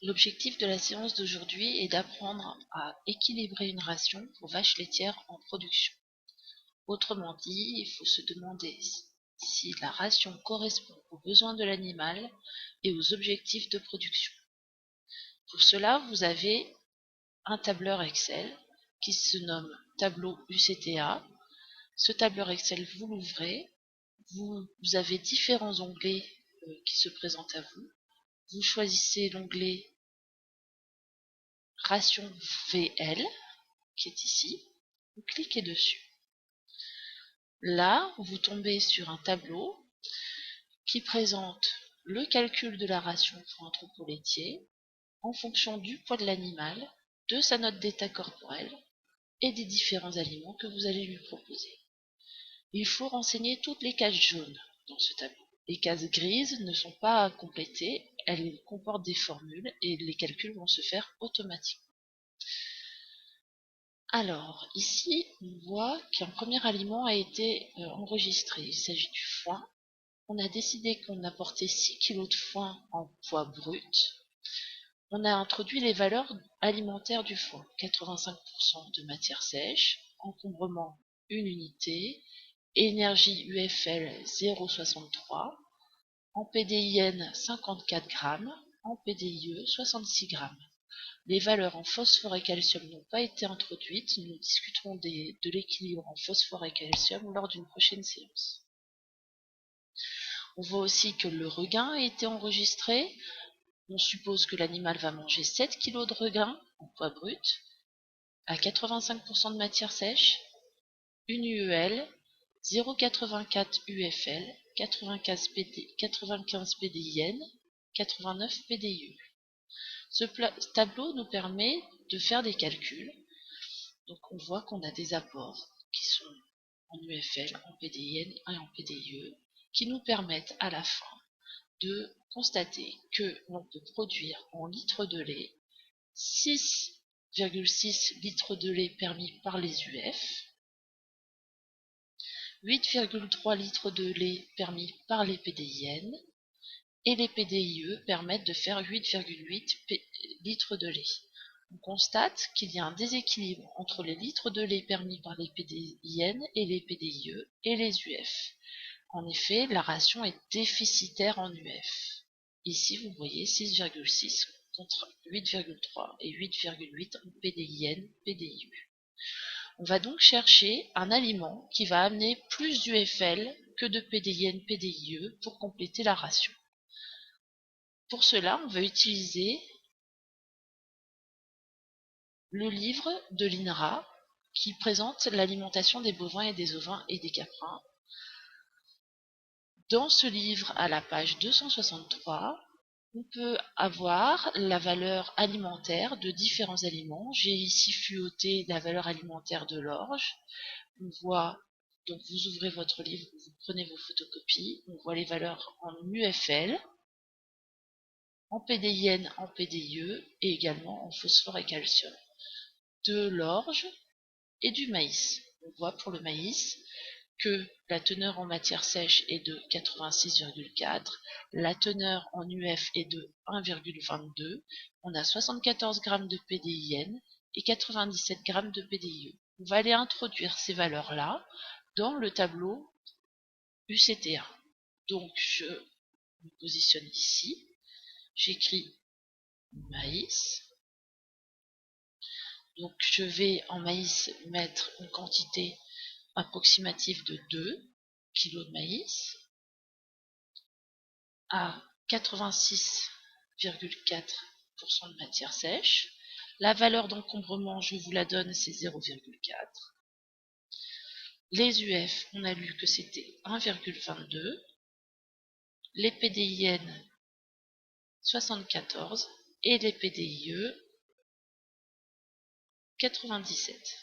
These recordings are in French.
L'objectif de la séance d'aujourd'hui est d'apprendre à équilibrer une ration pour vaches laitières en production. Autrement dit, il faut se demander si la ration correspond aux besoins de l'animal et aux objectifs de production. Pour cela, vous avez un tableur Excel qui se nomme tableau UCTA. Ce tableur Excel, vous l'ouvrez, vous avez différents onglets qui se présentent à vous. Vous choisissez l'onglet ration VL qui est ici, vous cliquez dessus. Là, vous tombez sur un tableau qui présente le calcul de la ration pour un troupeau laitier en fonction du poids de l'animal, de sa note d'état corporel et des différents aliments que vous allez lui proposer. Il faut renseigner toutes les cases jaunes dans ce tableau. Les cases grises ne sont pas complétées, elles comportent des formules et les calculs vont se faire automatiquement. Alors, ici, on voit qu'un premier aliment a été enregistré. Il s'agit du foin. On a décidé qu'on apportait 6 kg de foin en poids brut. On a introduit les valeurs alimentaires du foin. 85% de matière sèche, encombrement 1 unité, énergie UFL 0,63, en PDIN 54 g, en PDIE 66 g. Les valeurs en phosphore et calcium n'ont pas été introduites. Nous discuterons de l'équilibre en phosphore et calcium lors d'une prochaine séance. On voit aussi que le regain a été enregistré. On suppose que l'animal va manger 7 kg de regain en poids brut, à 85% de matière sèche, une UEL, 0,84 UFL, 95 PDIN, 89 PDIE. Ce tableau nous permet de faire des calculs. Donc on voit qu'on a des apports qui sont en UFL, en PDIN et en PDIE, qui nous permettent à la fin de constater que l'on peut produire en litres de lait 6,6 litres de lait permis par les UF, 8,3 litres de lait permis par les PDIN, et les PDIE permettent de faire 8,8 litres de lait. On constate qu'il y a un déséquilibre entre les litres de lait permis par les PDIN et les PDIE et les UF. En effet, la ration est déficitaire en UF. Ici, vous voyez 6,6 contre 8,3 et 8,8 en PDIN, PDIE. On va donc chercher un aliment qui va amener plus d'UFL que de PDIN, PDIE pour compléter la ration. Pour cela, on va utiliser le livre de l'INRA qui présente l'alimentation des bovins et des ovins et des caprins. Dans ce livre, à la page 263, on peut avoir la valeur alimentaire de différents aliments. J'ai ici fluoté la valeur alimentaire de l'orge. On voit, donc vous ouvrez votre livre, vous prenez vos photocopies, on voit les valeurs en UFL, en PDIN, en PDIE et également en phosphore et calcium, de l'orge et du maïs. On voit pour le maïs que la teneur en matière sèche est de 86,4, la teneur en UF est de 1,22, on a 74 g de PDIN et 97 g de PDIE. On va aller introduire ces valeurs-là dans le tableau UCTA. Donc je me positionne ici, j'écris maïs. Donc je vais en maïs mettre une quantité approximative de 2 kg de maïs à 86,4% de matière sèche. La valeur d'encombrement, je vous la donne, c'est 0,4. Les UF, on a lu que c'était 1,22. Les PDIN, 74. Et les PDIE, 97.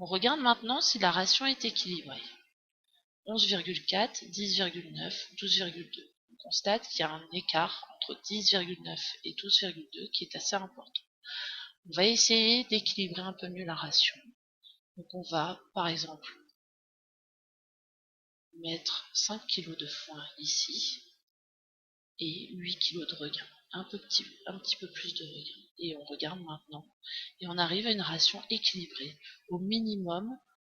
On regarde maintenant si la ration est équilibrée. 11,4, 10,9, 12,2. On constate qu'il y a un écart entre 10,9 et 12,2 qui est assez important. On va essayer d'équilibrer un peu mieux la ration. Donc on va, par exemple, mettre 5 kg de foin ici et 8 kg de regain. un petit peu plus de regard. Et on regarde maintenant. Et on arrive à une ration équilibrée. Au minimum,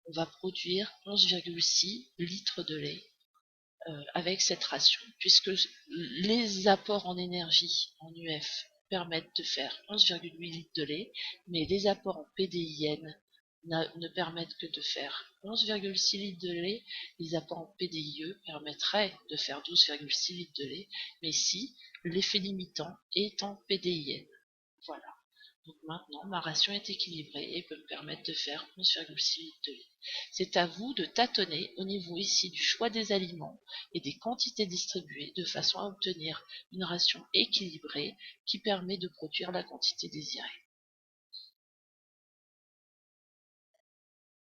on va produire 11,6 litres de lait avec cette ration, puisque les apports en énergie en UF permettent de faire 11,8 litres de lait, mais les apports en PDIN ne permettent que de faire 11,6 litres de lait. Les apports en PDIE permettraient de faire 12,6 litres de lait, mais si l'effet limitant est en PDIN. Voilà. Donc maintenant, ma ration est équilibrée et peut me permettre de faire 11,6 litres de lait. C'est à vous de tâtonner au niveau ici du choix des aliments et des quantités distribuées de façon à obtenir une ration équilibrée qui permet de produire la quantité désirée.